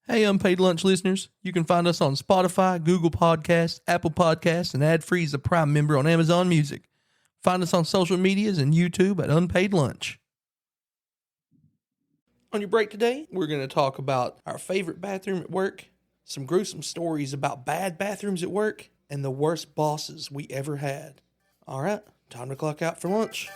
Hey, Unpaid Lunch listeners, you can find us on Spotify, Google Podcasts, Apple Podcasts, and ad-free as a Prime member on Amazon Music. Find us on social medias and YouTube at Unpaid Lunch. On your break today, we're going to talk about our favorite bathroom at work, some gruesome stories about bad bathrooms at work, and the worst bosses we ever had. All right, time to clock out for lunch.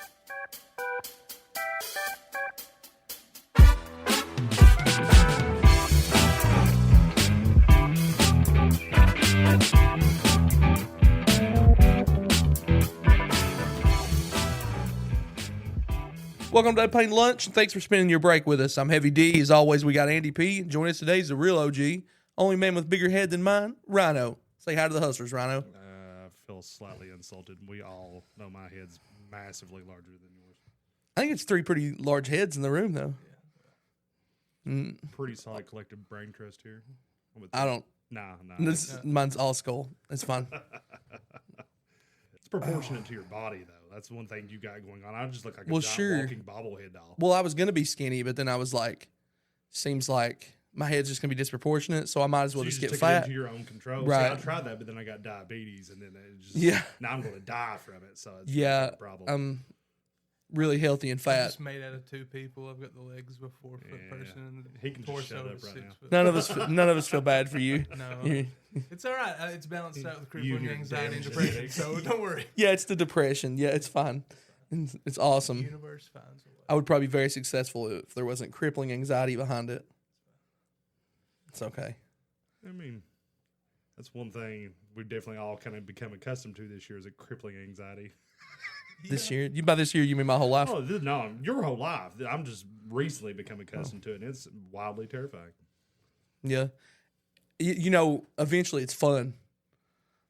Welcome to Unpaid Lunch, and thanks for spending your break with us. I'm Heavy D. As always, we got Andy P. Joining us today is the real OG, only man with bigger head than mine, Rhino. Say hi to the hustlers, Rhino. I feel slightly insulted. We all know my head's massively larger than yours. I think it's three pretty large heads in the room, though. Pretty solid collective brain trust here. I don't. Nah. Mine's all skull. It's fine. It's proportionate to your body, though. That's one thing you got going on. I just look like a walking bobblehead doll. Well, I was going to be skinny, but then I was like, seems like my head's just going to be disproportionate, so I might as well just get fat. It into your own control. Right. See, I tried that, but then I got diabetes, and then it just now I'm going to die from it. So it's a problem. I'm really healthy and fat. Just made out of two people. I've got the legs of a 4-foot person and the He can just torso shut of up a right 6 now. foot. None of us feel bad for you. No, it's all right. It's balanced out with crippling your anxiety and damn depression, genetics. so don't worry. Yeah, it's the depression. Yeah, it's fine. It's awesome. The universe finds a way. I would probably be very successful if there wasn't crippling anxiety behind it. It's okay. I mean, that's one thing we've definitely all kind of become accustomed to this year is a crippling anxiety. This year, by this year you mean my whole life? Oh, no, your whole life. I'm just recently become accustomed to it, and it's wildly terrifying. Yeah. You know, eventually it's fun.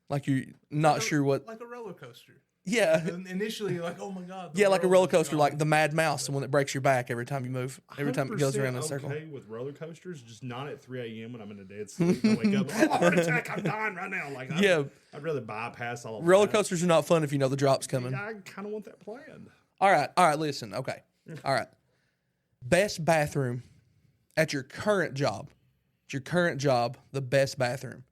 Like you're not sure what. Like a roller coaster. Yeah. Initially, you're like, oh my god. Yeah, like a roller coaster, like the Mad Mouse, the one that breaks your back every time you move, every time it goes around in a circle. Okay with roller coasters, just not at 3 a.m. when I'm in a dead sleep. I wake up, oh, heart attack, I'm dying right now. Like, I'd rather bypass all of roller that. coasters are not fun if you know the drop's coming. I kind of want that planned. All right, listen, okay. All right. Best bathroom at your current job. At your current job, the best bathroom.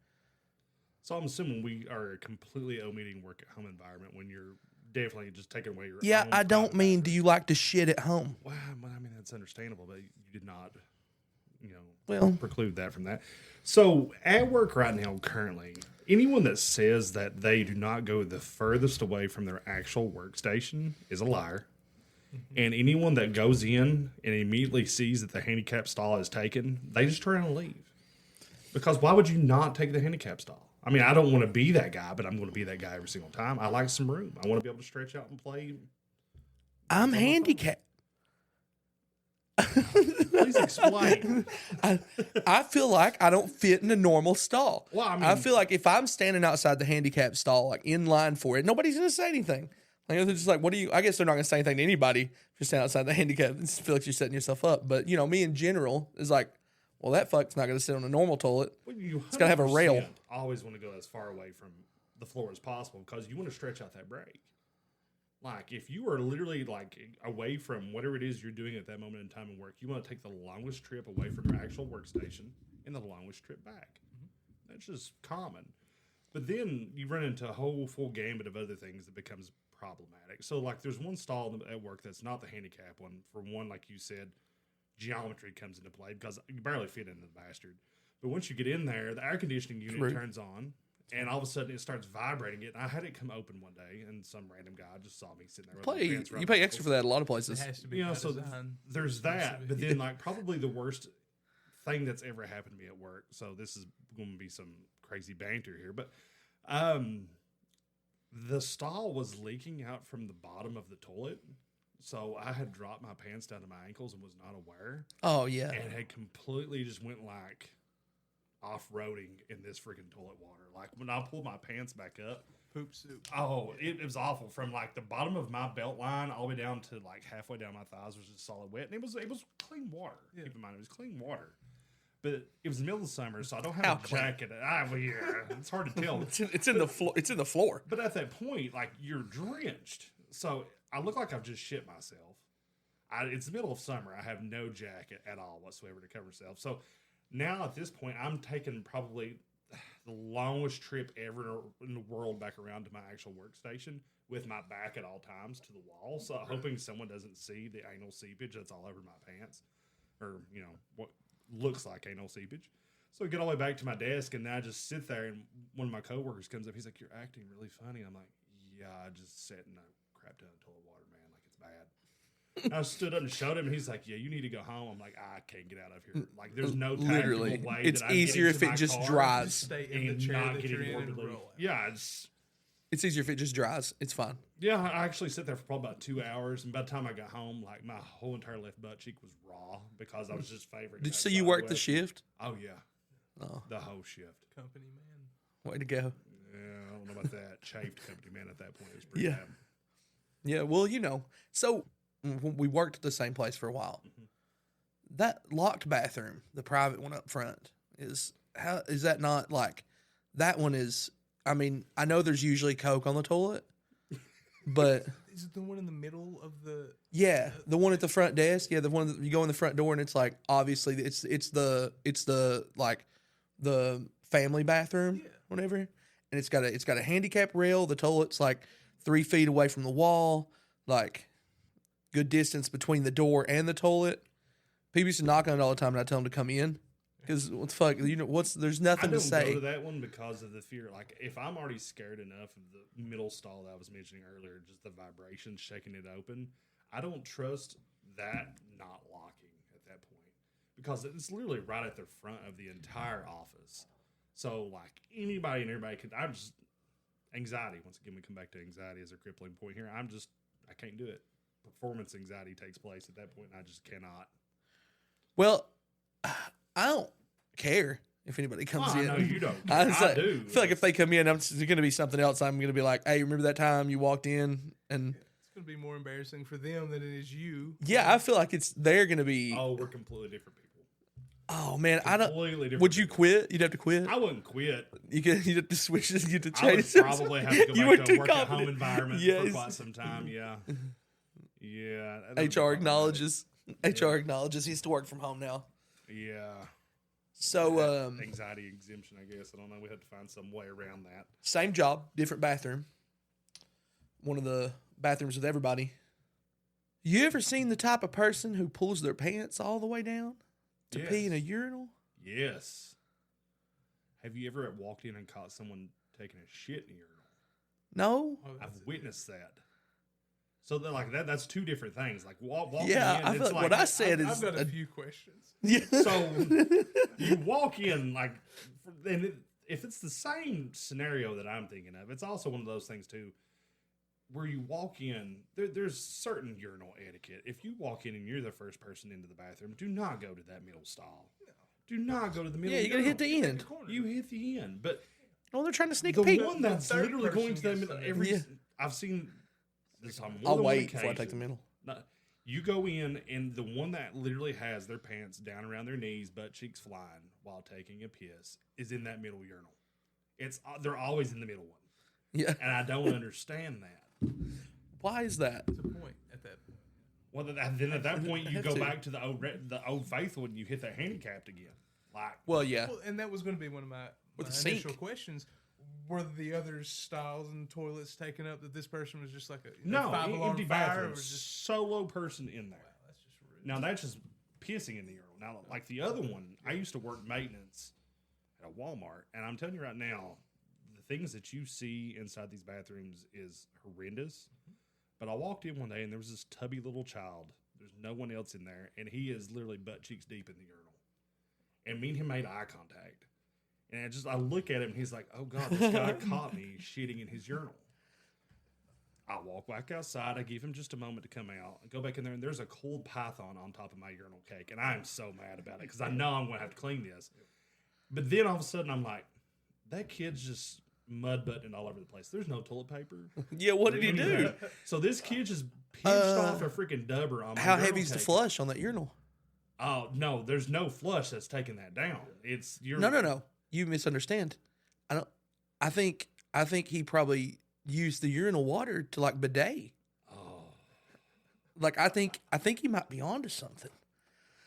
So I'm assuming we are completely omitting work at home environment when you're definitely just taking away your Yeah, own I don't private mean, bathroom. do you like to shit at home? Well, I mean, that's understandable, but you did not, Well, preclude that from that. So at work right now, currently, anyone that says that they do not go the furthest away from their actual workstation is a liar. And anyone that goes in and immediately sees that the handicap stall is taken, they just turn around and leave. Because why would you not take the handicap stall? I mean, I don't want to be that guy, but I'm going to be that guy every single time. I like some room. I want to be able to stretch out and play. I'm handicapped. Please explain. I feel like I don't fit in a normal stall. Well, I mean- I feel like if I'm standing outside the handicap stall, like in line for it, nobody's going to say anything. Like, they're just like, what do you, I guess they're not going to say anything to anybody if you're standing outside the handicap. I just feel like you're setting yourself up. But, me in general is like, well, that fuck's not going to sit on a normal toilet. Well, It's got to have a rail. I always want to go as far away from the floor as possible because you want to stretch out that break. Like, if you are literally, like, away from whatever it is you're doing at that moment in time in work, you want to take the longest trip away from your actual workstation and the longest trip back. That's just common. But then you run into a whole full gambit of other things that becomes problematic. So, like, there's one stall at work that's not the handicap one. For one, like you said, geometry comes into play because you barely fit into the bastard. But once you get in there, the air conditioning unit turns on, and all of a sudden it starts vibrating it. And I had it come open one day, and some random guy just saw me sitting there. With my pants around You my pay extra ankles. for that at a lot of places. It has to be by So design. there's that. But then, like, probably the worst thing that's ever happened to me at work. So this is going to be some crazy banter here, but the stall was leaking out from the bottom of the toilet. So I had dropped my pants down to my ankles and was not aware. Oh, yeah. And had completely just went like off-roading in this freaking toilet water. Like when I pulled my pants back up, Poop soup. oh, it was awful. From like the bottom of my belt line all the way down to like halfway down my thighs was just solid wet. And it was clean water. Yeah. Keep in mind, it was clean water. But it was the middle of the summer, so I don't have How a clean? jacket. Well, yeah, it's hard to tell. It's in the floor. It's in the floor. But at that point, like, you're drenched. So I look like I've just shit myself. It's the middle of summer. I have no jacket at all whatsoever to cover myself. So Now at this point, I'm taking probably the longest trip ever in the world back around to my actual workstation with my back at all times to the wall. So hoping someone doesn't see the anal seepage that's all over my pants, or what looks like anal seepage. So I get all the way back to my desk, and I just sit there, and one of my coworkers comes up. He's like, "You're acting really funny." I'm like, "Yeah, I just sat in a crap ton of toilet water, man. Like, it's bad." I stood up and showed him. And he's like, "Yeah, you need to go home." I'm like, "I can't get out of here. Like, there's no tactical Literally, way. it's that I easier get into if it my just car dries. Just stay in the and chair not that you're getting in and morbidly. roll out. Yeah, It's easier if it just dries. It's fine. yeah. I actually sat there for probably about 2 hours, and by the time I got home, like my whole entire left butt cheek was raw because I was just favoring. Did you that say you side worked the west. shift? Oh yeah, Oh, the whole shift. Company man. way to go. Yeah, I don't know about that. Chafed company man at that point. It was pretty Yeah. bad. Yeah, well, so we worked at the same place for a while. That locked bathroom, the private one up front, is that not like that one is? I mean, I know there's usually Coke on the toilet, but Is it the one in the middle of the? yeah, the one at the front desk, yeah, the one that you go in the front door and it's like obviously it's the like the family bathroom, Yeah. whatever, and it's got a handicap rail. The toilet's like 3 feet away from the wall, like good distance between the door and the toilet. People used to knock on it all the time, and I tell them to come in because what the fuck, there's I nothing don't to go say. to that one because of the fear. Like, if I'm already scared enough of the middle stall that I was mentioning earlier, just the vibrations shaking it open, I don't trust that not locking at that point because it's literally right at the front of the entire office. So, like, anybody and everybody could. I'm just anxiety. Once again, we come back to anxiety as a crippling point here. I can't do it. Performance anxiety takes place at that point, and I just cannot. Well, I don't care if anybody comes Oh, in. no, you don't. I do. feel like if they come in, it's going to be something else. I'm going to be like, "Hey, remember that time you walked in?" And It's gonna be more embarrassing for them than it is you. yeah, I feel like they're going to be. Oh, we're completely different people. Oh man, I don't. Completely different. Would you people. quit? You'd have to quit. I wouldn't quit. You have to switch this. You have to I would change. this. probably have to go You back were to a too work at home confident. environment Yes. for quite some time. Yeah. Yeah. I don't know HR about acknowledges. HR acknowledges he has to work from home now. that. Yeah. So Anxiety exemption, I guess. I don't know. We have to find some way around that. same job, different bathroom. One of the bathrooms with everybody. You ever seen the type of person who pulls their pants all the way down to pee in a Yes. urinal? Yes. Have you ever walked in and caught someone taking a shit in the urinal? No. Oh, I've witnessed that. So they're like that's two different things. Like walking Yeah, in, I feel it's like what I said I've is got a few questions. yeah. So you walk in like, and if it's the same scenario that I'm thinking of, it's also one of those things too, where you walk in. There's certain urinal etiquette. If you walk in and you're the first person into the bathroom, do not go to that middle stall. Do not go to the middle. Yeah, you gotta hit the urinal. end. You hit the end, but Oh, they're trying to sneak the a peek. one that's third literally going to that person middle. gets Every Yeah. I've seen this on more I'll than one wait before I take the occasion. middle. No, you go in, and the one that literally has their pants down around their knees, butt cheeks flying while taking a piss is in that middle urinal. They're always in the middle one, Yeah. and I don't understand that. Why is that? What's the point at that point? Well, then at that point you Have go to. back to the old faithful, and you hit that handicapped again. Like, Well, yeah. Well, and that was going to be one of my With the initial sink. questions. Were the other styles and toilets taken up that this person was just like a no, five-alarm empty fire? Or bathroom, was just solo person in there. wow, that's just rude. Now that's just pissing in the urinal. Now, like the other one, I used to work maintenance at a Walmart, and I'm telling you right now, the things that you see inside these bathrooms is horrendous. But I walked in one day, and there was this tubby little child. There's no one else in there, and he is literally butt cheeks deep in the urinal. And me and him made eye contact, and I look at him, and he's like, "Oh God, this guy caught me shitting in his urinal." I walk back outside. I give him just a moment to come out. I go back in there, and there's a cold python on top of my urinal cake, and I am so mad about it because I know I'm going to have to clean this. But then all of a sudden, I'm like, that kid's just mud buttoning all over the place. There's no toilet paper. Yeah, what did he do? So this kid just pinched off a freaking dubber on my How urinal heavy's the cake. flush on that urinal? Oh, no, there's no flush that's taking that down. It's No. You misunderstand. I think he probably used the urinal water to like bidet. Oh. Like I think he might be onto something.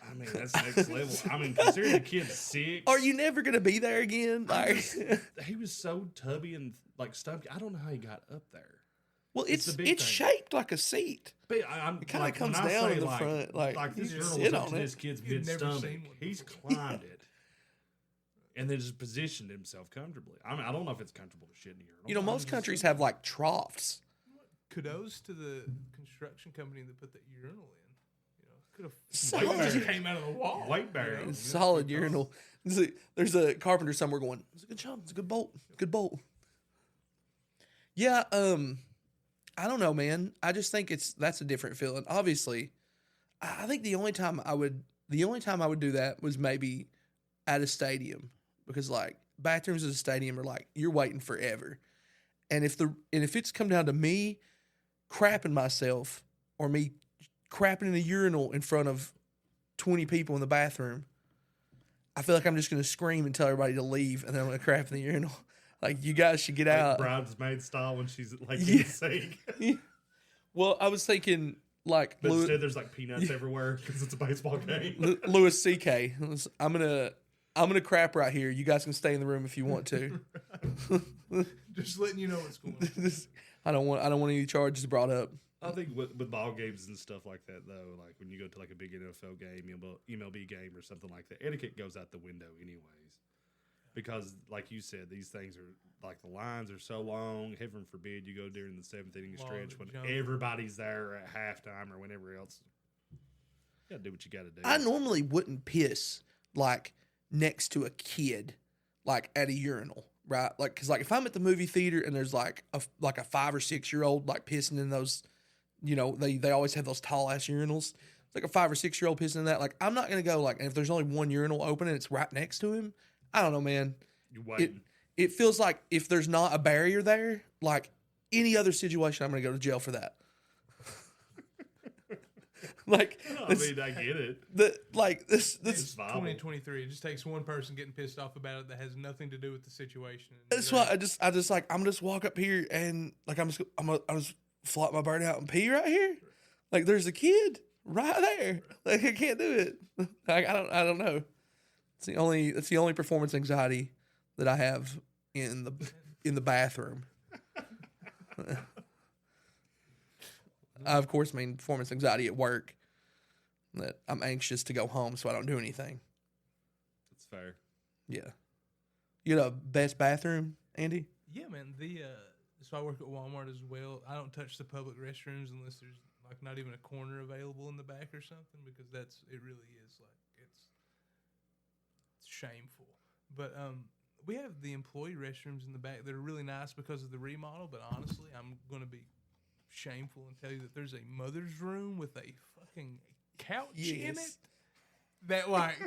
I mean, that's next level. I mean, considering the kid's 6. Are you never gonna be there again? Like, He was so tubby and like stumpy. I don't know how he got up there. well, It's the it's big it's thing. shaped like a seat. But I'm It kinda like, comes when I down say, in the like, front, like, this you urinal sit was up on to it. this kid's You've mid never stomach. seen one He's before. climbed it. And then just positioned himself comfortably. I mean, I don't know if it's comfortable to shit in a urinal. You know, but most I'm countries just- have like troughs. Kudos to the construction company that put that urinal in. You know, could have Solid, just came out of the wall. Weight bearing. solid urinal. There's a carpenter somewhere going, it's a good job, it's a good bolt, good bolt. Yeah, I don't know, man. I just think that's a different feeling. Obviously, I think the only time I would do that was maybe at a stadium, because like bathrooms at a stadium are like you're waiting forever. And if it's come down to me crapping myself or me crapping in a urinal in front of 20 people in the bathroom, I feel like I'm just going to scream and tell everybody to leave, and then I'm going to crap in the urinal. Like, you guys should get Like out. bridesmaid style when she's like in Yeah. the sink. Well, I was thinking like But instead there's like peanuts everywhere because it's a baseball game. Louis C.K. I'm gonna crap right here. You guys can stay in the room if you want to. Just letting you know what's going on. I don't want any charges brought up. I think with ball games and stuff like that, though, like when you go to like a big NFL game, MLB game or something like that, etiquette goes out the window anyways. Because, like you said, these things are like the lines are so long. Heaven forbid you go during the 7th inning Long stretch when jump. everybody's there at halftime or whenever else. You gotta do what you gotta do. I normally wouldn't piss like next to a kid, like at a urinal, right? Like, cause like if I'm at the movie theater and there's like a 5 or 6 year old like pissing in those, you know, they always have those tall ass urinals. It's like a 5 or 6 year old pissing in that. Like, I'm not gonna go like, and if there's only one urinal open and it's right next to him, I don't know, man. You're waiting. It feels like if there's not a barrier there, like any other situation, I'm gonna go to jail for that. Like, I mean, I get it. this It's viable. 2023. It just takes one person getting pissed off about it that has nothing to do with the situation. That's why I just like I'm just walk up here and like I'm just flop my bird out and pee right here. Like, there's a kid right there. Like, I can't do it. Like, I don't know. It's the only performance anxiety that I have in the bathroom. I of course mean performance anxiety at work. That I'm anxious to go home so I don't do anything. That's fair. Yeah. You know, best bathroom, Andy? Yeah, man. So I work at Walmart as well. I don't touch the public restrooms unless there's like not even a corner available in the back or something, because it really is like it's shameful. But we have the employee restrooms in the back that are really nice because of the remodel. But honestly, I'm going to be shameful and tell you that there's a mother's room with a fucking couch in it. That like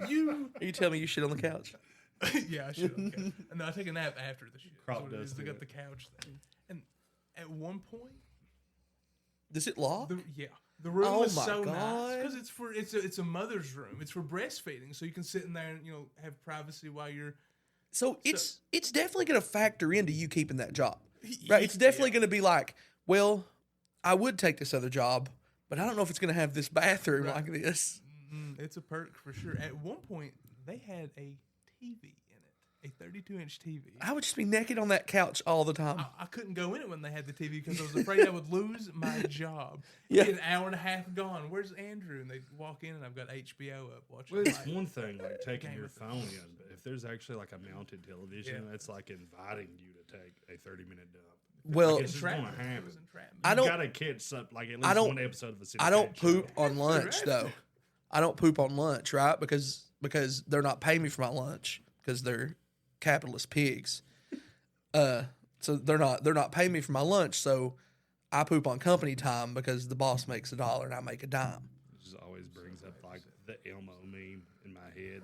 you. Are you telling me you shit on the couch? Yeah, I should. Okay. No, I take a nap after the shit. Crop That's what it is. dust They in got it. the couch there. And at one point, Does it lock? the room Oh was my so nice God. because it's a mother's room. It's for breastfeeding, so you can sit in there and have privacy while you're. So it's definitely going to factor into you keeping that job, right? It's definitely going to be like, well, I would take this other job, but I don't know if it's going to have this bathroom Right. like this. It's a perk for sure. At one point, they had a TV in it, a 32-inch TV. I would just be naked on that couch all the time. I couldn't go in it when they had the TV because I was afraid I would lose my job. Yeah. Be an hour and a half gone. Where's Andrew? And they walk in and I've got HBO up watching. Well, it's like, one thing like taking Game your of phone in, but if there's actually like a mounted television, Yeah. it's like inviting you to take a 30-minute dump. Well, Like, it's just gonna entrapment. It happen. was entrapment. I You don't- gotta catch some, like at I least don't- one episode of a I don't syndicated poop show. on lunch though. I don't poop on lunch, right? Because they're not paying me for my lunch because they're capitalist pigs. So they're not paying me for my lunch. So I poop on company time because the boss makes $1 and I make a dime. It just always brings up like the Elmo meme in my head.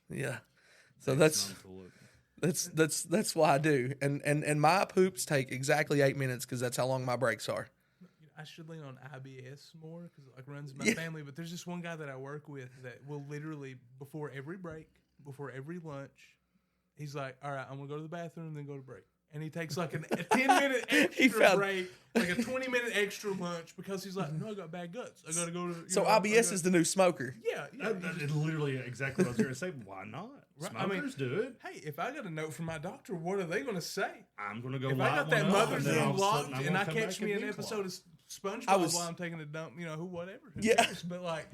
Yeah. So that's why I do. And my poops take exactly 8 minutes because that's how long my breaks are. I should lean on IBS more because it like runs my Yeah. family. But there's this one guy that I work with that will literally before every break, before every lunch, he's like, "All right, I'm gonna go to the bathroom, then go to break." and he takes like a 10-minute extra found- break, like a 20-minute extra lunch because he's like, no, I got bad guts. I gotta go to. So IBS is the new smoker. Yeah. That literally exactly what I was going to say. Why not? Right, Smokers do it. Hey, if I got a note from my doctor, what are they going to say? I'm going to go If I light got that one up, mother's and then all room of a sudden locked I'm and I gonna come catch back me and an be episode of SpongeBob I was- while I'm taking a dump, who, whatever. Who Yeah. cares? But like,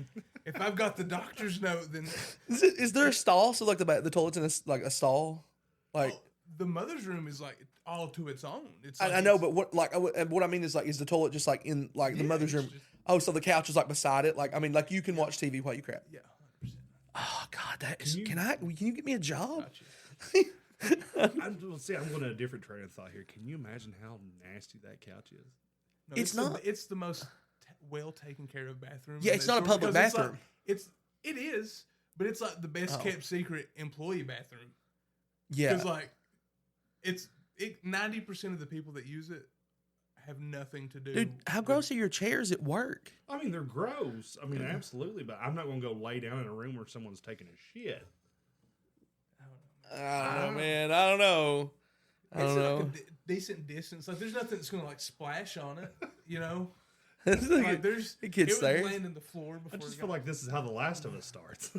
if I've got the doctor's note, then Is there a stall? So like the toilet's in a stall? Like the mother's room is like all to its own. It's I like know, it's- but what I mean is like, is the toilet just like in like the Yeah, mother's it's room? just- Oh, so the couch is like beside it. Like I mean, like you can watch TV while you crap. yeah, 100%. Oh God, that is. you- Can you get me a job? Gotcha. I'm going to a different train of thought here. Can you imagine how nasty that couch is? No, It's not- it's the most well taken care of bathroom. Yeah, in it's that not a store public because bathroom. It is, but it's like the best Oh. kept secret employee bathroom. Yeah, Because like, 90% of the people that use it have nothing to do. dude, how with- gross are your chairs at work? I mean, they're gross. I mean, absolutely. But I'm not going to go lay down in a room where someone's taking a shit. I don't know, man. I don't know. I It's don't at, like know. a decent distance. Like, there's nothing that's gonna like splash on it. You know, It's like like there's it gets would there. land in the floor before I just it feel got like this is how The Last of Us starts.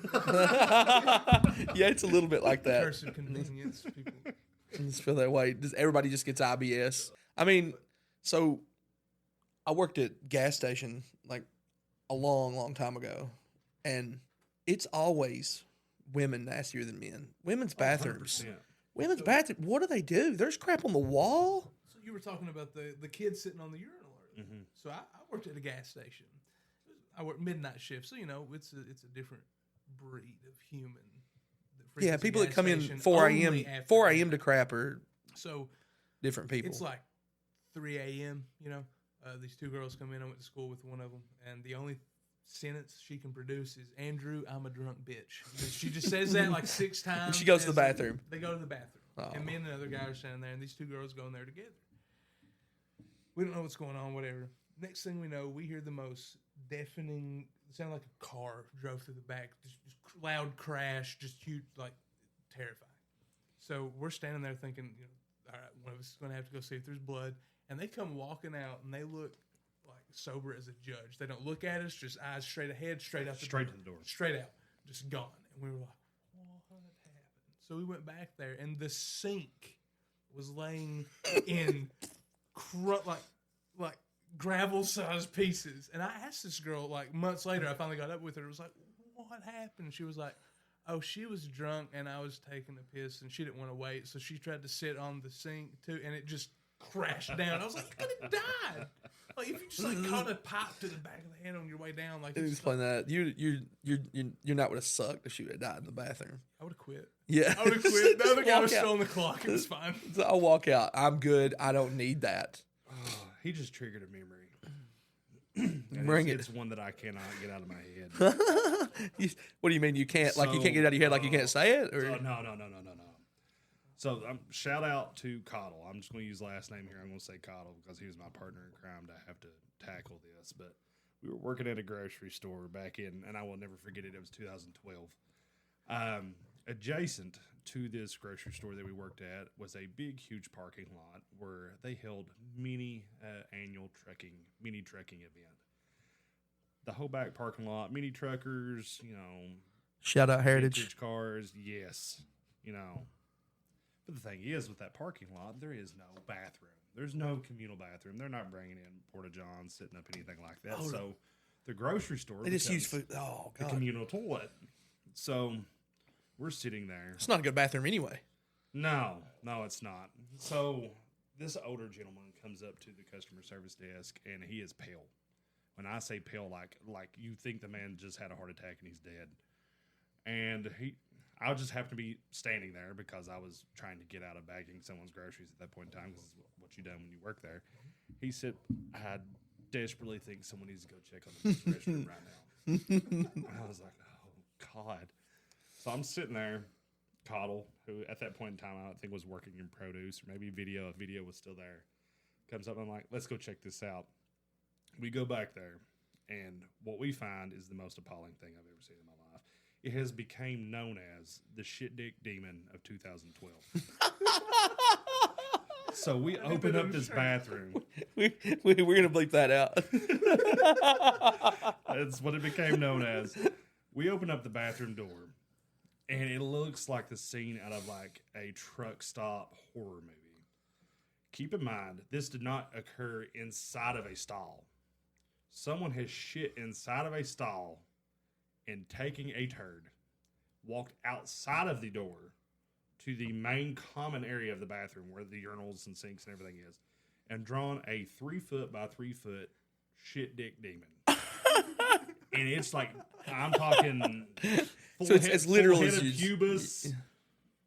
Yeah, it's a little bit like that. curse of convenience. People. I just feel that way. Everybody just gets IBS. I mean, so I worked at gas station like a long time ago, and it's always women nastier than men. Women's bathrooms. 100%. Women's bathroom. What do they do? There's crap on the wall. So you were talking about the kids sitting on the urinal earlier. Mhm. So I worked at a gas station. I worked midnight shift, so you know it's a different breed of human. that Yeah, frequents a people that gas come in station 4 only a.m. after 4 midnight. a.m. to crap are So different people. it's like 3 a.m. You know, these two girls come in. I went to school with one of them, and the only sentence she can produce is "Andrew, I'm a drunk bitch." She just says that like 6 times. she goes to the as- bathroom. They go to the bathroom, Oh. and me and another guy are standing there, and these two girls go in there together. We don't know what's going on. Whatever. Next thing we know, we hear the most deafening. It sounded like a car drove through the back. Just loud crash. Just huge, like terrifying. So we're standing there thinking, all right, one of us is going to have to go see if there's blood. And they come walking out, and they look like sober as a judge. They don't look at us, just eyes straight ahead, straight out the Straight door. to the door. Straight out, just gone. And we were like, what happened? So we went back there, and the sink was laying in like gravel-sized pieces. And I asked this girl, like, months later, I finally got up with her. It was like, what happened? She was like, oh, she was drunk, and I was taking a piss, and she didn't want to wait, so she tried to sit on the sink, too, and it just crashed down. I was like, you could have died. Like, if you just, like, caught a pipe to the back of the head on your way down, like, it's Explain that. You're not would have sucked if she would have died in the bathroom. I would have quit. Yeah, I would have quit. The other guy Walk was still out. on the clock. It was fine. So I'll walk out. I'm good. I don't need that. Oh, he just triggered a memory. And Bring it's it. one that I cannot get out of my head. What do you mean you can't? Like you can't get it out of your head? Like you can't say it? Or No. So shout out to Cottle. I'm just going to use last name here. I'm going to say Cottle because he was my partner in crime to have to tackle this. But we were working at a grocery store back in, and I will never forget it. It was 2012. Adjacent to this grocery store that we worked at was a big, huge parking lot where they held annual mini trekking event. The whole back parking lot, mini truckers, shout out Heritage. vintage cars, yes, But the thing is, with that parking lot, there is no bathroom. There's no communal bathroom. They're not bringing in porta johns, setting up anything like that. Oh, so the grocery store They just use becomes food. Oh the god, communal toilet. So we're sitting there. it's not a good bathroom anyway. No, it's not. So this older gentleman comes up to the customer service desk, and he is pale. When I say pale, like you think the man just had a heart attack and he's dead. And I just happened to be standing there because I was trying to get out of bagging someone's groceries at that point in time, because it's what you done when you work there. He said, I desperately think someone needs to go check on the restroom right now. And I was like, oh, God. So I'm sitting there, Cottle, who at that point in time I think was working in produce, or maybe video, if video was still there, comes up and I'm like, let's go check this out. We go back there, and what we find is the most appalling thing I've ever seen in my life. It has become known as the shit dick demon of 2012. So we open up this bathroom. We're gonna bleep that out. That's what it became known as. We open up the bathroom door, and it looks like the scene out of like a truck stop horror movie. Keep in mind, this did not occur inside of a stall. Someone has shit inside of a stall and taking a turd, walked outside of the door to the main common area of the bathroom where the urinals and sinks and everything is, and drawn a 3 foot by 3 foot shit dick demon. And it's like, I'm talking So it's literal full as head you of pubis,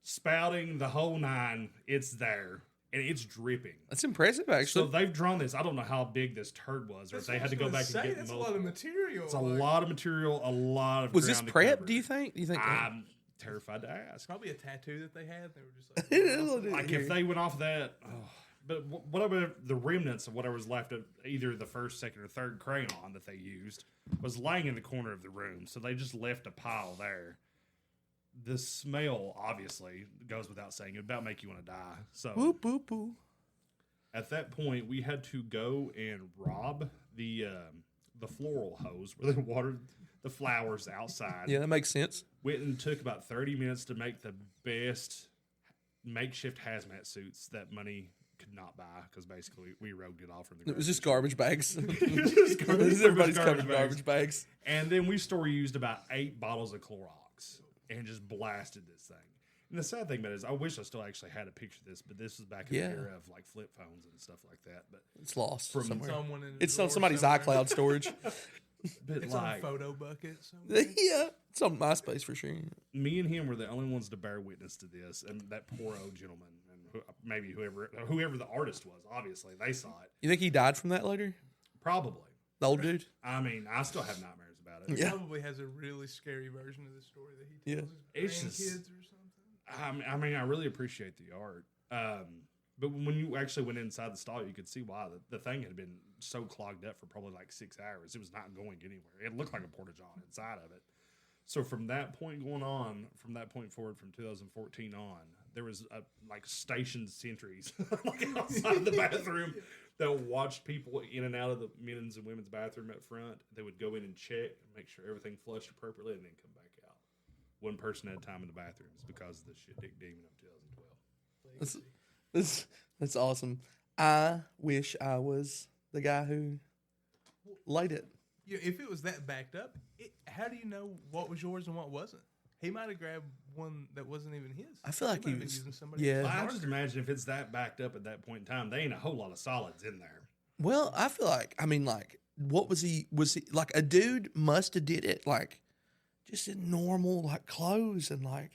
spouting the whole nine. It's there. And it's dripping. That's impressive, actually. So they've drawn this. I don't know how big this turd was, or if they had to go back and get that's multiple. a lot of material. It's a lot of material, a lot of Was this ground to prep? cover. Do you think? I'm terrified to ask. Probably a tattoo that they had. They were just like, Like if they went off that, but whatever the remnants of whatever was left of either the first, second, or third crayon that they used was laying in the corner of the room. So they just left a pile there. The smell, obviously, goes without saying. It would about make you want to die. So Whoop, whoop, whoop. at that point, we had to go and rob the floral hose where they watered the flowers outside. Yeah, that makes sense. Went and took about 30 minutes to make the best makeshift hazmat suits that money could not buy because basically we rogued it off from the It was just garbage bags. Just garbage- Everybody's garbage covered in bags. garbage bags. And then we store used about 8 bottles of Clorox and just blasted this thing. And the sad thing about it is I wish I still actually had a picture of this, but this was back in the era of like flip phones and stuff like that. But It's lost From somewhere. someone in a It's on drawer somebody's somewhere. iCloud storage. It's like on Photo Bucket. Somewhere. Yeah, it's on MySpace for sure. me and him were the only ones to bear witness to this, and that poor old gentleman, and maybe whoever the artist was. Obviously, they saw it. You think he died from that later? Probably. The old dude? I mean, I still have nightmares about it. He Yeah. probably has a really scary version of the story that he tells It's his just- grandkids or something. I mean, I really appreciate the art. But when you actually went inside the stall, you could see why the thing had been so clogged up for probably like 6 hours. It was not going anywhere. It looked like a porta-john inside of it. So from that point forward, from 2014 on, there was like stationed sentries like outside the bathroom that watched people in and out of the men's and women's bathroom up front. They would go in and check and make sure everything flushed appropriately and then come back out. One person at a time in the bathrooms because of the shit dick demon of 2012. That's awesome. I wish I was the guy who laid it. Yeah, if it was that backed up, how do you know what was yours and what wasn't? He might have grabbed one that wasn't even his. I feel like might he have been was- using somebody yeah. else's I art. just imagine if it's that backed up at that point in time, there ain't a whole lot of solids in there. Well, I feel like, what was he like a dude must have did it like just in normal like clothes and like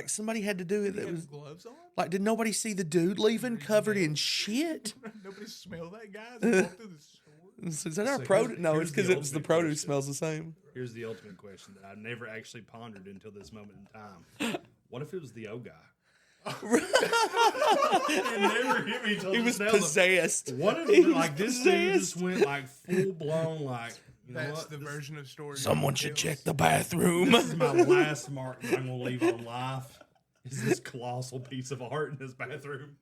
somebody had to do it Did he that have was gloves on? like, did nobody see the dude leaving covered in shit? Nobody smelled that guy as he walked through the store. Is that our So produce? No, here's it's because the it was the ultimate produce question. smells the same. Here's the ultimate question that I've never actually pondered until this moment in time. What if it was the O guy? It never hit me until He just was now. possessed. What if He was like this dude just possessed. went like full blown like you know That's what? the version of story. Someone should check the bathroom. This is my last mark that I'm gonna leave on life. Is this colossal piece of art in this bathroom?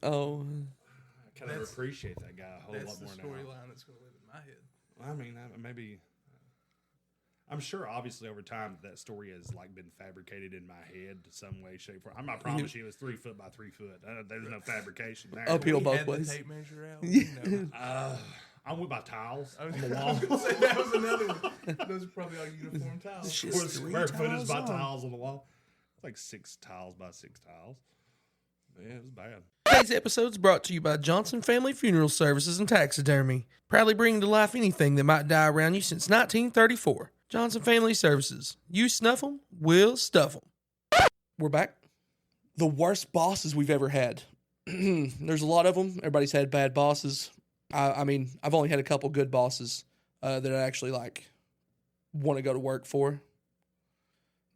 Oh, I kind of That's- appreciate that guy a whole That's lot the more now. storyline that's going to live in my head. I mean, maybe. I'm sure, obviously, over time, that story has like been fabricated in my head to some way, shape, or I promise you, it was 3 foot by 3 foot. There's no fabrication there. Uphill We both had the ways. tape measure out. You know. I went by tiles I on was the I wall. was gonna say that was another one. Those are probably all uniform tiles. Shit. Or Just three square footage by tiles on. tiles on the wall. It's like 6 tiles by 6 tiles. Yeah, it was bad. Today's episode is brought to you by Johnson Family Funeral Services and Taxidermy, proudly bringing to life anything that might die around you since 1934. Johnson Family Services. You snuff 'em, we'll stuff 'em. We're back. The worst bosses we've ever had. There's a lot of them. Everybody's had bad bosses. I mean, I've only had a couple good bosses that I actually like want to go to work for.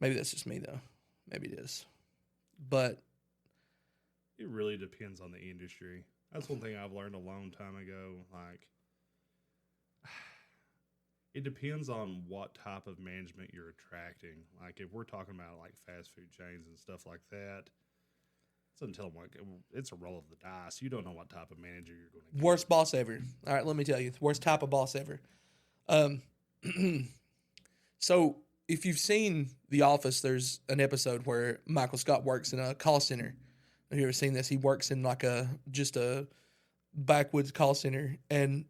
Maybe that's just me though. Maybe it is. But It really depends on the industry. That's one thing I've learned a long time ago. Like, it depends on what type of management you're attracting. Like, if we're talking about like fast food chains and stuff like that, it's Doesn't tell them like it's a roll of the dice. You don't know what type of manager you're going to get. Worst boss ever. All right, let me tell you, worst type of boss ever. So if you've seen The Office, there's an episode where Michael Scott works in a call center. Have you ever seen this? He works in like a backwoods call center, and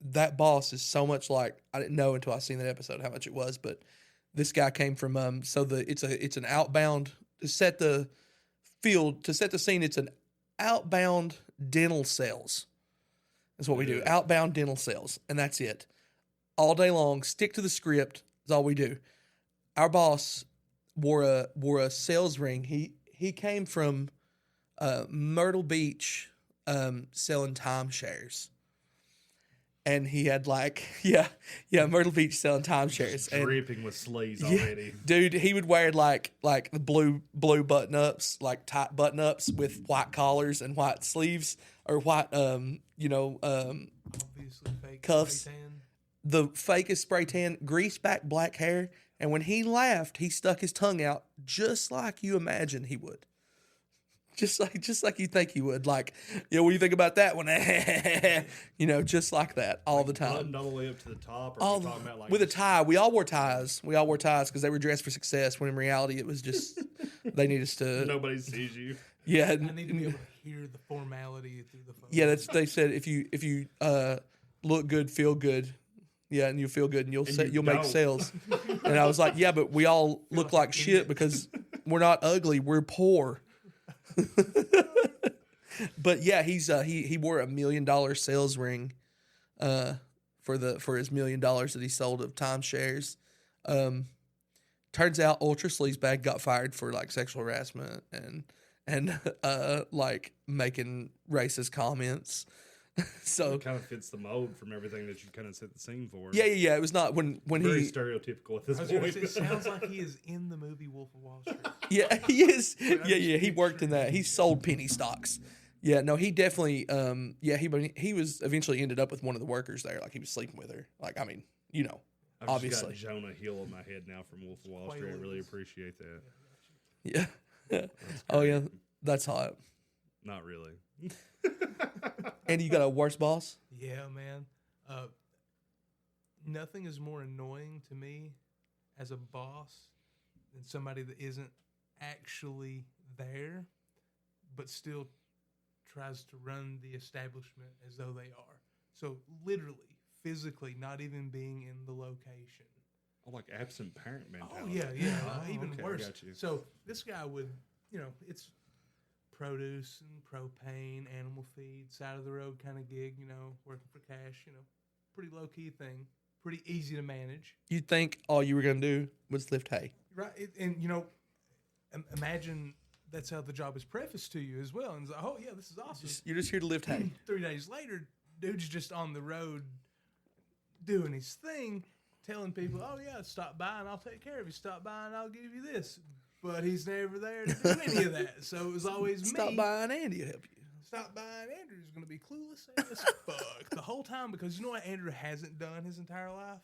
that boss is so much like, I didn't know until I seen that episode how much it was, but this guy came from it's an outbound to set the scene. It's an outbound dental sales. That's what we do. Outbound dental sales, and that's it. All day long, stick to the script is all we do. Our boss wore a sales ring. He came from Myrtle Beach, selling timeshares. And he had Myrtle Beach selling timeshares. Dripping with sleeves already. Dude, he would wear like the blue button ups, like tight button ups with white collars and white sleeves or white Obviously fake cuffs. spray tan. The fakest spray tan, grease back black hair, and when he laughed, he stuck his tongue out just like you imagine he would. Just like you think he would. Like, what do you think about that one? Just like that all the time. Buttoned all the way up to the top, or talking about like with a tie. We all wore ties. Because they were dressed for success, when in reality it was just they need us to. Nobody sees you. Yeah. I need to be able to hear the formality through the phone. Yeah, they said if you look good, feel good. Yeah, and you feel good, and you'll make sales. And I was like, yeah, but we all look like shit because we're not ugly, we're poor. But yeah, he wore $1 million sales ring for his $1 million that he sold of timeshares. Turns out Ultra Sleazebag got fired for like sexual harassment and like making racist comments. So it kind of fits the mold from everything that you kind of set the scene for. Yeah. It was not when very he stereotypical at this I was gonna point. say, it sounds like he is in the movie Wolf of Wall Street. Yeah, he is. Yeah. He worked in that. He sold penny stocks. Yeah, no, he definitely. He was eventually ended up with one of the workers there. Like he was sleeping with her. Like, I mean, I've obviously. just got Jonah Hill in my head now from Wolf of Wall Street. I really appreciate that. Yeah. Oh yeah, that's hot. Not really. And you got a worse boss? Yeah, man. Nothing is more annoying to me as a boss than somebody that isn't actually there, but still tries to run the establishment as though they are. So literally, physically, not even being in the location. Oh, like absent parent mentality. Oh, yeah. Even okay, worse. I got you. So this guy would, it's produce and propane, animal feed, side of the road kind of gig, working for cash, pretty low key thing, pretty easy to manage. You'd think all you were going to do was lift hay. Right. Imagine that's how the job is prefaced to you as well. And it's like, oh, yeah, this is awesome. You're just here to lift hay. 3 days later, dude's just on the road doing his thing, telling people, oh, yeah, stop by and I'll take care of you. Stop by and I'll give you this. But he's never there to do any of that. So it was always me. Stop by and Andy will help you. Stop by and Andrew's going to be clueless as fuck the whole time, because you know what Andrew hasn't done his entire life?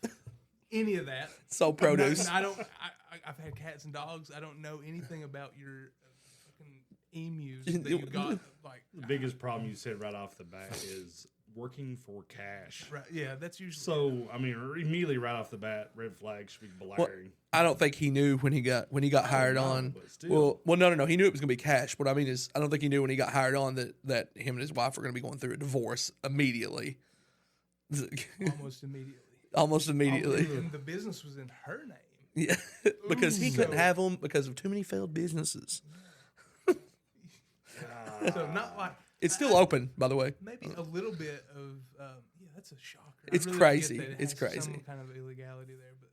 Any of that. So produce. I've had cats and dogs. I don't know anything about your fucking emus that you got. Like the biggest problem you said right off the bat is working for cash. Right, yeah, that's usually so. I mean, immediately right off the bat, red flag should be blaring. Well, I don't think he knew when he got hired on. No. He knew it was going to be cash. What I mean is, I don't think he knew when he got hired on that him and his wife were going to be going through a divorce immediately. Almost immediately. And the business was in her name. Yeah, because he couldn't have them because of too many failed businesses. So not like it's still open, by the way. Maybe a little bit of that's a shocker. It's really crazy. It it's crazy. Some kind of illegality there, but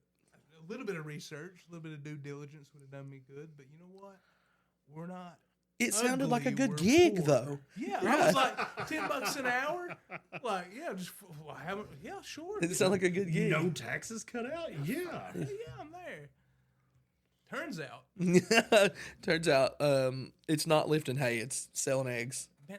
a little bit of research, a little bit of due diligence would have done me good. But you know what? We're not. It sounded like a good we're gig, poor. though. Yeah, I was like $10 an hour. Like, sure. It sounded like a good gig. No taxes cut out. Yeah, I'm there. Turns out, it's not lifting hay; it's selling eggs. Man,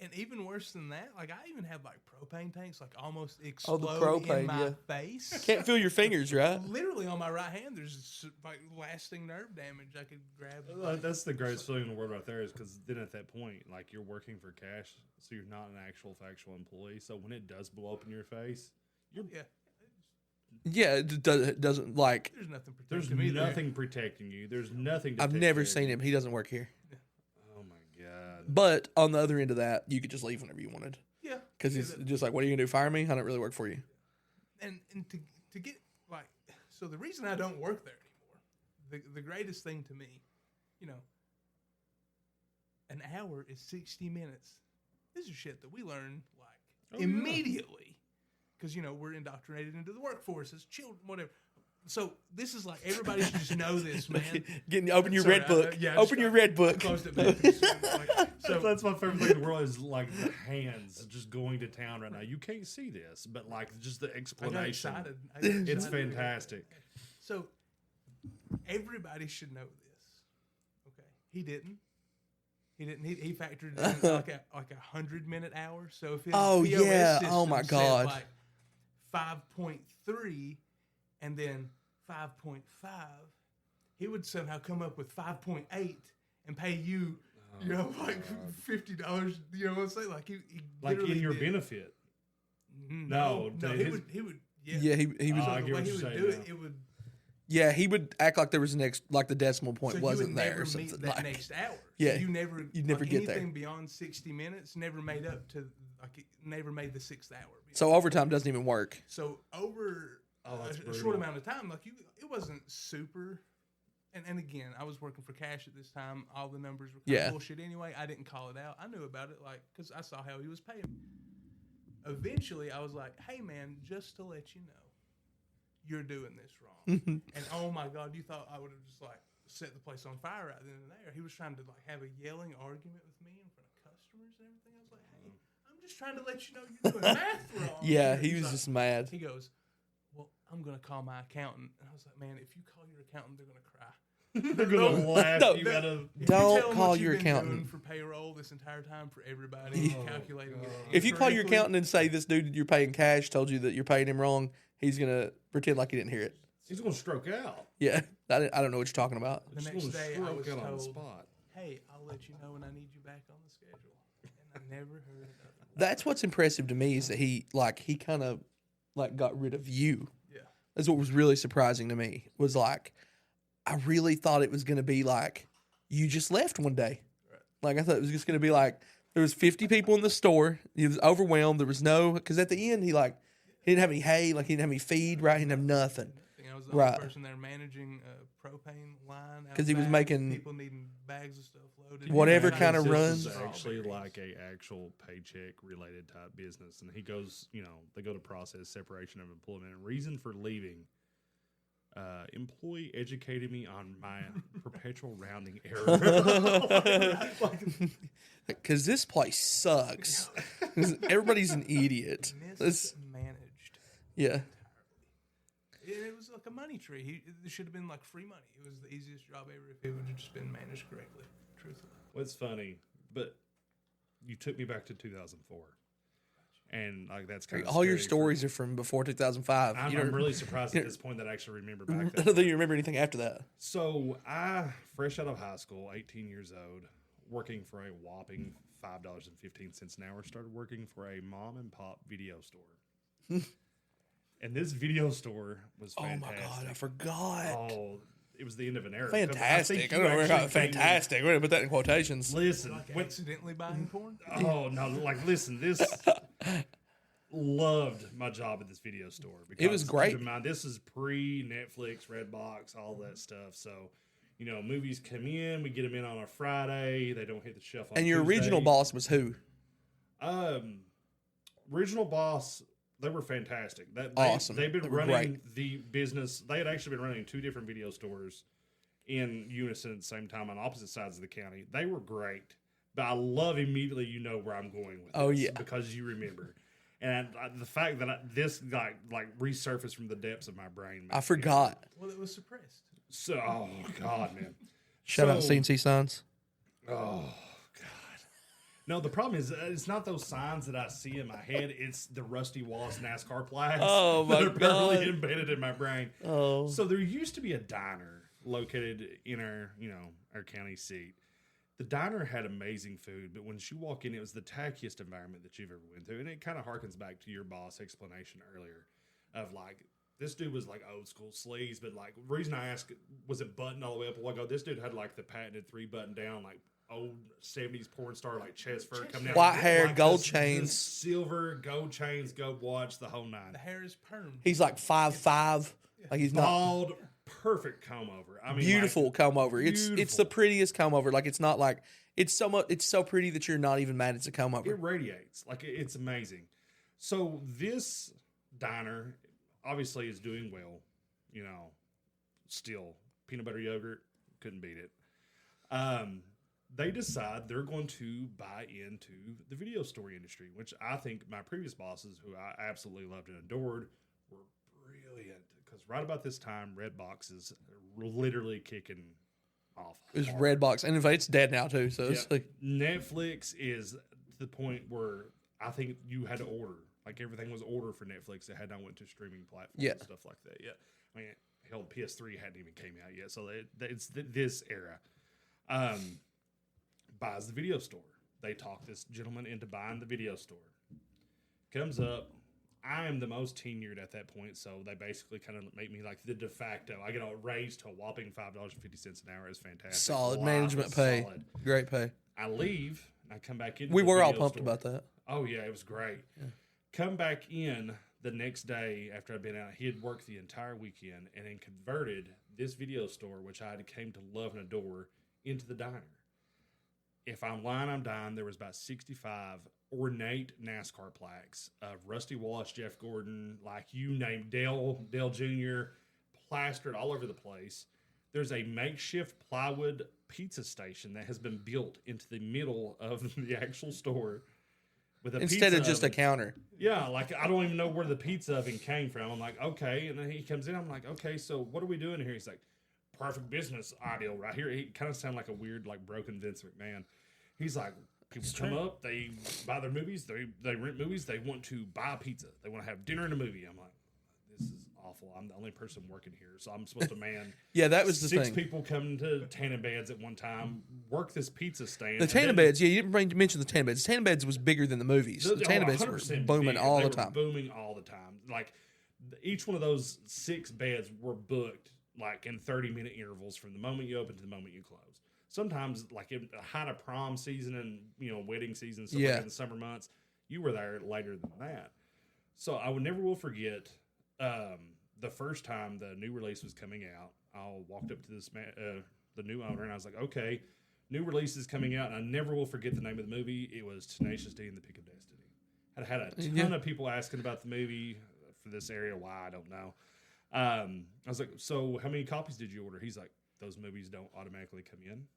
And even worse than that, like I even had like propane tanks like almost Oh, the explode propane, in my yeah. face. Can't feel your fingers, right? Literally on my right hand, there's like lasting nerve damage. I could grab. That's the greatest feeling in the world right there, is because then at that point, like you're working for cash, so you're not an actual factual employee. So when it does blow up in your face, you're Yeah, Yeah, it doesn't like. there's nothing protecting there's me there. nothing protecting you. There's nothing. To I've take never care of seen you. him. He doesn't work here. Oh my god! But on the other end of that, you could just leave whenever you wanted. Yeah, Because yeah, he's just like, what are you going to do? Fire me? I don't really work for you. and to get like, so the reason I don't work there anymore, the greatest thing to me, you know, an hour is 60 minutes. This is shit that we learn like yeah. immediately, because you know we're indoctrinated into the workforce as children, whatever. So this is like everybody should just know this, man. Open your Sorry, red book. yeah, Open your red book. Closed it back too soon. Like, so That's my favorite thing in the world is like the hands just going to town right now. You can't see this, but like just the I got explanation. excited. It's fantastic. So everybody should know this. Okay, he didn't. He didn't. He factored in like a 100-minute hour. So if his Oh, POS yeah. system Oh, my said, God. like 5.3 and then 5.5, he would somehow come up with 5.8 and pay you, you know, like $50. You know what I'm saying? Like he Like literally in your did. benefit. No, to he his- would. He would. Yeah, he was. I So the get way what he you're would saying do now. it would. Yeah, he would act like there was like the decimal point So you wasn't would there never or meet something. that Like, next hour. Yeah, So you'd never get there. anything beyond 60 minutes never made up to like it never made the 6th hour. so overtime doesn't even work. So over that's a short brutal. amount of time, like it wasn't super. And again, I was working for cash at this time. All the numbers were kind Yeah. of bullshit anyway. I didn't call it out. I knew about it, like because I saw how he was paying me. Eventually, I was like, "Hey, man, just to let you know, you're doing this wrong." And oh my God, you thought I would have just like set the place on fire right then and there. He was trying to like have a yelling argument with me in front of customers and everything. I was like, "Hey, I'm just trying to let you know you're doing math wrong." Yeah, He's he was like- just mad. He goes, "Well, I'm gonna call my accountant." And I was like, "Man, if you call your accountant, they're gonna cry." They're gonna laugh No, you out of. If Don't you tell them call what your you've been accountant. doing for payroll this entire time for everybody, Oh, calculating it. If you call your incorrectly, accountant and say this dude you're paying cash told you that you're paying him wrong, he's gonna pretend like he didn't hear it. He's gonna stroke out. Yeah, I don't know what you're talking about. The He's next gonna day, I stroke was out on the told, spot. "Hey, I'll let you know when I need you back on the schedule." And I never heard another one. That's what's impressive to me is that he kind of like got rid of you. Yeah. That's what was really surprising to me. Was like I really thought it was going to be like you just left one day. Right. Like I thought it was just going to be like there was 50 people in the store. He was overwhelmed. There was no because at the end he didn't have any hay, like he didn't have any feed, right? He didn't have nothing. I was the Right. only person there managing a propane line. out 'Cause he was back, making- people needing bags of stuff loaded. Whatever Trying kinda to sell runs. This is actually strawberries. like a actual paycheck related type business, and he goes, they go to process separation of employment. And reason for leaving. Employee educated me on my perpetual rounding error. Because this place sucks. 'Cause everybody's an idiot. This, mismanaged. yeah. It was like a money tree. It should have been like free money. It was the easiest job ever if it would have just been managed correctly. Truthfully. Well, it's funny, but you took me back to 2004, and like that's kind of All your stories are from before 2005. I'm, You don't- I'm really surprised at this point that I actually remember back I then. don't think you remember anything after that. So I, fresh out of high school, 18 years old, working for a whopping $5.15 an hour, started working for a mom and pop video store. And this video store was fantastic. Oh my god, I forgot. Oh, it was the end of an era. Fantastic. I you don't know where I got actually came in- fantastic. We're gonna put that in quotations. Listen, Like when- accidentally buying porn? oh no, like listen, this loved my job at this video store. Because It was great. keep in mind, this is pre Netflix, Redbox, all that stuff. So, movies come in, we get them in on a Friday. They don't hit the shelf on And your Tuesday. original boss was who? Original boss, they were fantastic. Awesome. They've been They were running the business. They had actually been running 2 different video stores in unison at the same time on opposite sides of the county. They were great. But I love immediately where I'm going with Oh, this, yeah. because you remember. And the fact that this like resurfaced from the depths of my brain. I forgot. Well, it was suppressed. So, oh God, man. Shout out So- CNC Signs. Oh God. No, the problem is it's not those signs that I see in my head. It's the Rusty Wallace NASCAR flags Oh, my that are permanently God. embedded in my brain. Oh. So there used to be a diner located in our county seat. The diner had amazing food, but when you walk in, it was the tackiest environment that you've ever went through. And it kind of harkens back to your boss explanation earlier of like, this dude was like old school sleaze, but like the reason I asked, was it buttoned all the way up a while ago? This dude had like the patented 3-button down, like old 70s porn star, like chest fur coming down. White hair, like gold the chains. silver, gold chains, gold watch, the whole nine. The hair is perm. He's like 5'5". Like he's not Bald, perfect comb over. I mean, beautiful like, comb over. It's the beautiful. prettiest comb over. Like it's not like it's so pretty that you're not even mad it's a comb over. It radiates. Like it's amazing. So this diner obviously is doing well. Still peanut butter yogurt, couldn't beat it. They decide they're going to buy into the video store industry, which I think my previous bosses, who I absolutely loved and adored, were brilliant. Because right about this time, Redbox is literally kicking off. It's hard. Redbox, and in fact, it's dead now too. So it's Yeah. like Netflix is to the point where I think you had to order. Like everything was ordered for Netflix. It had not went to streaming platforms Yeah. and stuff like that. Yeah, I mean, hell, PS3 hadn't even came out yet. So it's this era. Buys the video store. They talk this gentleman into buying the video store. Comes up. I am the most tenured at that point, so they basically kind of make me like the de facto. I get a raise to a whopping $5.50 an hour. It's fantastic. solid Life management is pay, solid. great pay. I leave. And I come back in. We were all pumped about that. Oh yeah, it was great. Yeah. Come back in the next day after I'd been out. He had worked the entire weekend and then converted this video store, which I came to love and adore, into the diner. If I'm lying, I'm dying. There was about 65 ornate NASCAR plaques of Rusty Wallace, Jeff Gordon, like you name Dale Jr., plastered all over the place. There's a makeshift plywood pizza station that has been built into the middle of the actual store. With a Instead pizza of just a oven. counter. Yeah, like I don't even know where the pizza oven came from. I'm like, okay. And then he comes in. I'm like, okay, so what are we doing here? He's like, perfect business ideal right here. He kind of sounded like a weird, like broken Vince McMahon. He's like, people come up, they buy their movies, they rent movies, they want to buy pizza. They want to have dinner and a movie. I'm like, this is awful. I'm the only person working here, so I'm supposed to man. Yeah, that was the six thing. people come to tanning beds at one time, work this pizza stand. The and tanning then- beds, yeah, you didn't mention the tanning beds. The tanning beds was bigger than the movies. The tanning beds were 100% booming big. all They the were time. Booming all the time. Like each one of those 6 beds were booked like in 30-minute intervals from the moment you open to the moment you close. Sometimes, like in the height of prom season and wedding season, stuff like in the summer months, you were there later than that. So I would never will forget the first time the new release was coming out. I walked up to this the new owner, and I was like, "Okay, new release is coming out." And I never will forget the name of the movie. It was Tenacious D and the Pick of Destiny. I had a ton of people asking about the movie for this area. Why I don't know. I was like, "So how many copies did you order?" He's like, "Those movies don't automatically come in."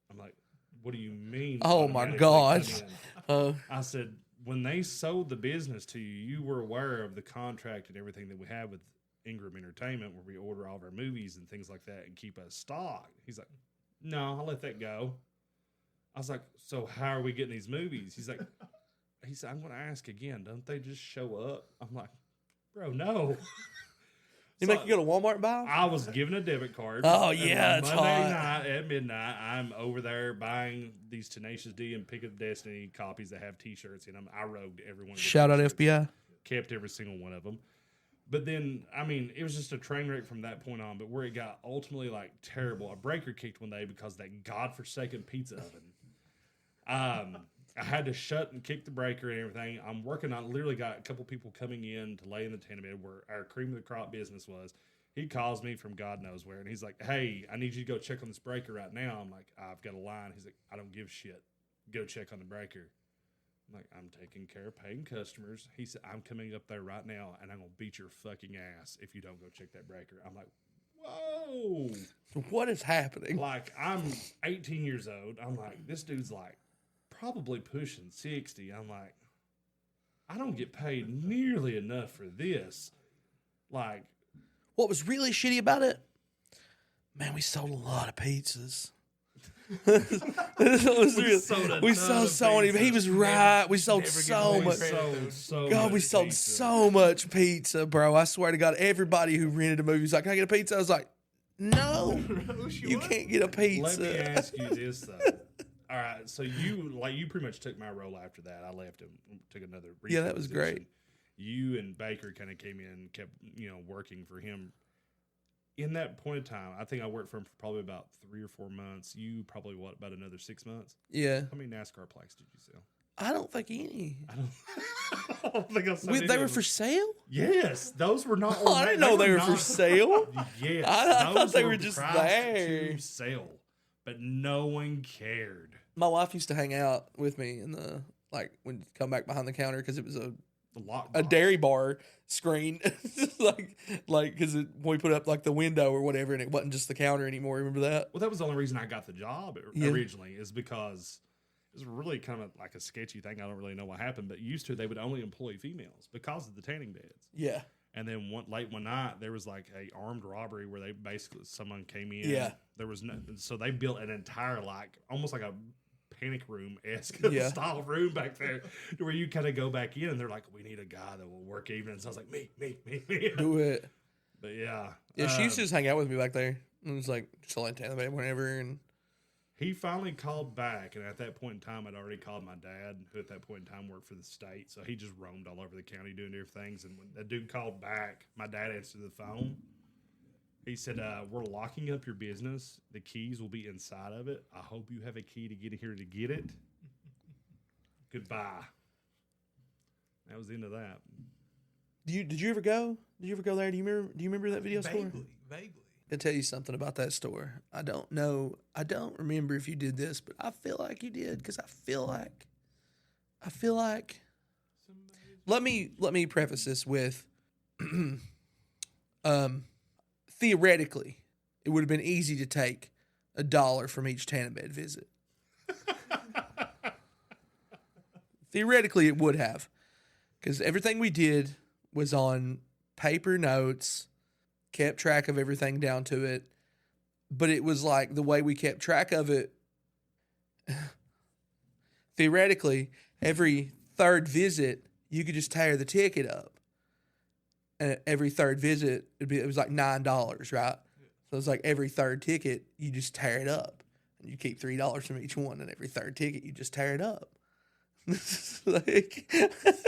I'm like, "What do you mean?" Oh my automatically gosh. come in?" I said, "When they sold the business to you, you were aware of the contract and everything that we have with Ingram Entertainment, where we order all of our movies and things like that and keep us stocked." He's like, "No, I'll let that go." I was like, "So how are we getting these movies?" He said, "I'm going to ask again. Don't they just show up?" I'm like, "Bro, no." You make you go to Walmart and buy them? I was given a debit card. Oh, And yeah, it's Monday hot. night at midnight, I'm over there buying these Tenacious D and Pick of Destiny copies that have T-shirts in them. I rogued every one of the Shout out t-shirts. FBI. Kept every single one of them. But then, I mean, it was just a train wreck from that point on. But where it got ultimately like terrible, a breaker kicked one day because of that godforsaken pizza oven. I had to shut and kick the breaker and everything. I'm working on, literally got a couple people coming in to lay in the tanning bed where our cream of the crop business was. He calls me from God knows where, and he's like, "Hey, I need you to go check on this breaker right now." I'm like, "I've got a line." He's like, "I don't give a shit. Go check on the breaker." I'm like, "I'm taking care of paying customers." He said, "I'm coming up there right now, and I'm going to beat your fucking ass if you don't go check that breaker." I'm like, whoa. What is happening? Like, I'm 18 years old. I'm like, this dude's like probably pushing 60. I'm like, I don't get paid nearly enough for this. Like, What was really shitty about it? Man, we sold a lot of pizzas. We sold a we ton sold of so many. He pizza. was right. We sold never give so away much. credit. God, we much sold pizza. so much pizza, bro. I swear to God, everybody who rented a movie was like, "Can I get a pizza?" I was like, "No, you can't get a pizza." Let me ask you this though. All right, so you pretty much took my role after that. I left and took another. Yeah, that retail was position. great. You and Baker kind of came in, and kept working for him. In that point in time, I think I worked for him for probably about 3 or 4 months. You probably about another 6 months. Yeah, How many NASCAR plaques did you sell? I don't think any. I don't think I sold any They were of for them. sale. Yes, those were not. Oh, I didn't know they were for not- sale. Yes, I thought those they were just priced there. to sell, but no one cared. My wife used to hang out with me in the when come back behind the counter because it was The a dairy bar screen, because when we put up like the window or whatever, and it wasn't just the counter anymore. Remember that? Well, that was the only reason I got the job Yeah. originally, is because it was really kind of like a sketchy thing. I don't really know what happened, but used to they would only employ females because of the tanning beds. Yeah, And then late one night, there was like a armed robbery where someone came in. Yeah. There was so they built an entire almost like a panic room esque Yeah. style room back there, to where you kind of go back in and they're like, we need a guy that will work evenings. So I was like, me. do it. But yeah. Yeah, she used to just hang out with me back there. It was like just all in whenever, and He finally called back, and at that point in time, I'd already called my dad, who at that point in time worked for the state. So he just roamed all over the county doing different things. And when that dude called back, my dad answered the phone. He said, we're locking up your business. The keys will be inside of it. I hope you have a key to get here to get it. Goodbye. That was the end of that. did you ever go? Did you ever go there? Do you remember that video store? Vaguely. I'll tell you something about that store. I don't know. I don't remember if you did this, but I feel like you did because I feel like. Let me preface this with, theoretically, it would have been easy to take $1 from each tanning bed visit. Theoretically, it would have, because everything we did was on paper notes, kept track of everything down to it. But it was like the way we kept track of it. Theoretically, every third visit, you could just tear the ticket up. And every third visit, it was like $9, right? So it's like every third ticket, you just tear it up. And you keep $3 from each one. And every third ticket, you just tear it up.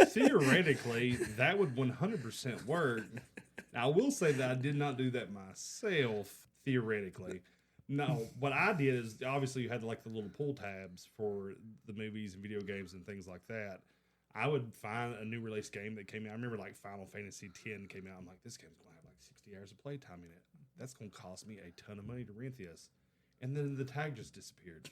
Theoretically, that would 100% work. Now, I will say that I did not do that myself, theoretically. No, what I did is, obviously, you had like the little pull tabs for the movies and video games and things like that. I would find a new release game that came out. I remember like Final Fantasy X came out. I'm like, this game's going to have like 60 hours of playtime in it. That's going to cost me a ton of money to rent this. And then the tag just disappeared.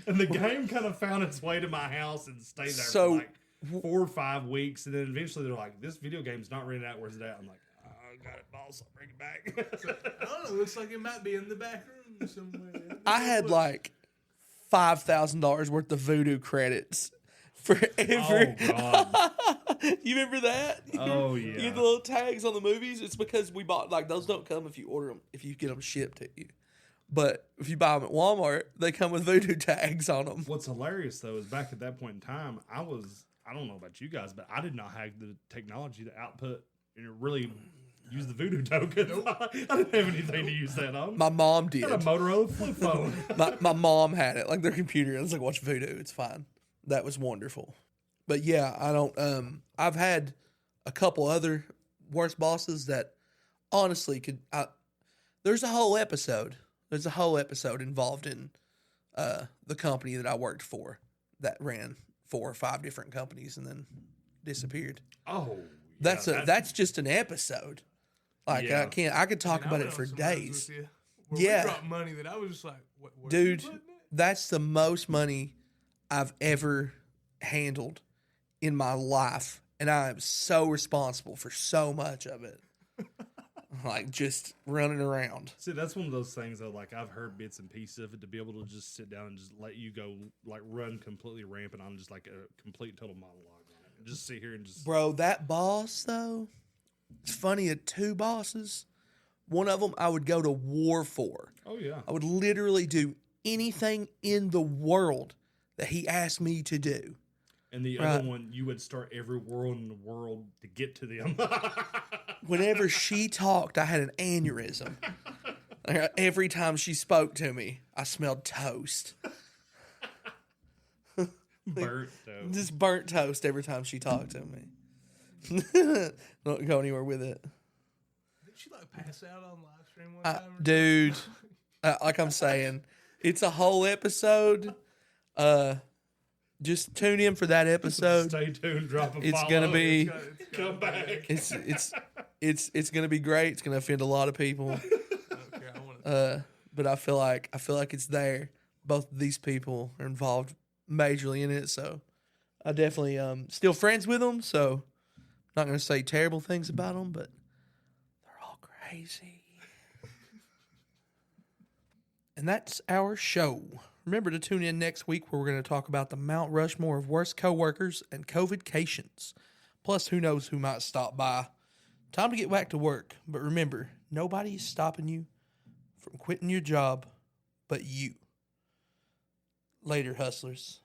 And the game kind of found its way to my house and stayed there for like 4 or 5 weeks. And then eventually they're like, this video game's not rented out. Where's it at? I'm like, I got it, boss. I'll bring it back. I don't know. Looks like it might be in the back room somewhere. I had like $5,000 worth of voodoo credits for every. Oh, God. You remember that? Oh, You yeah. get the little tags on the movies. It's because we bought, like, those don't come if you order them, if you get them shipped to you. But if you buy them at Walmart, they come with voodoo tags on them. What's hilarious, though, is back at that point in time, I don't know about you guys, but I did not have the technology to output and really use the voodoo token. I didn't have anything to use that on. My mom did. I had a Motorola flip phone. my mom had it, like their computer. I was like, watch voodoo. It's fine. That was wonderful. But yeah, I don't, I've had a couple other worse bosses that honestly there's a whole episode. There's a whole episode involved in the company that I worked for that ran 4 or 5 different companies and then disappeared. Oh, That's just an episode. Like Yeah. I could talk about it for days. Yeah. We dropped money that I was just like, what Dude, that's the most money I've ever handled in my life. And I am so responsible for so much of it. Like just running around. See, that's one of those things though. Like I've heard bits and pieces of it, to be able to just sit down and just let you go, like run completely rampant on just like a complete total monologue on it, and just sit here and just. Bro, that boss though, it's funny. At 2 bosses, one of them I would go to war for. Oh yeah. I would literally do anything in the world that he asked me to do. And the other one, you would start every world in the world to get to them. Whenever she talked, I had an aneurysm. Every time she spoke to me, I smelled toast. Burnt toast. Just burnt toast every time she talked to me. Don't go anywhere with it. Did she like pass out on live stream one time? Dude, like I'm saying, it's a whole episode. Just tune in for that episode. Stay tuned. Drop a It's follow. gonna be. Come back. It's gonna be great. It's gonna offend a lot of people. Okay, I want to. But I feel like it's there. Both of these people are involved majorly in it, so I definitely still friends with them. So not gonna say terrible things about them, but they're all crazy. And that's our show. Remember to tune in next week where we're going to talk about the Mount Rushmore of worst coworkers and COVID-cations. Plus, who knows who might stop by. Time to get back to work. But remember, nobody is stopping you from quitting your job but you. Later, hustlers.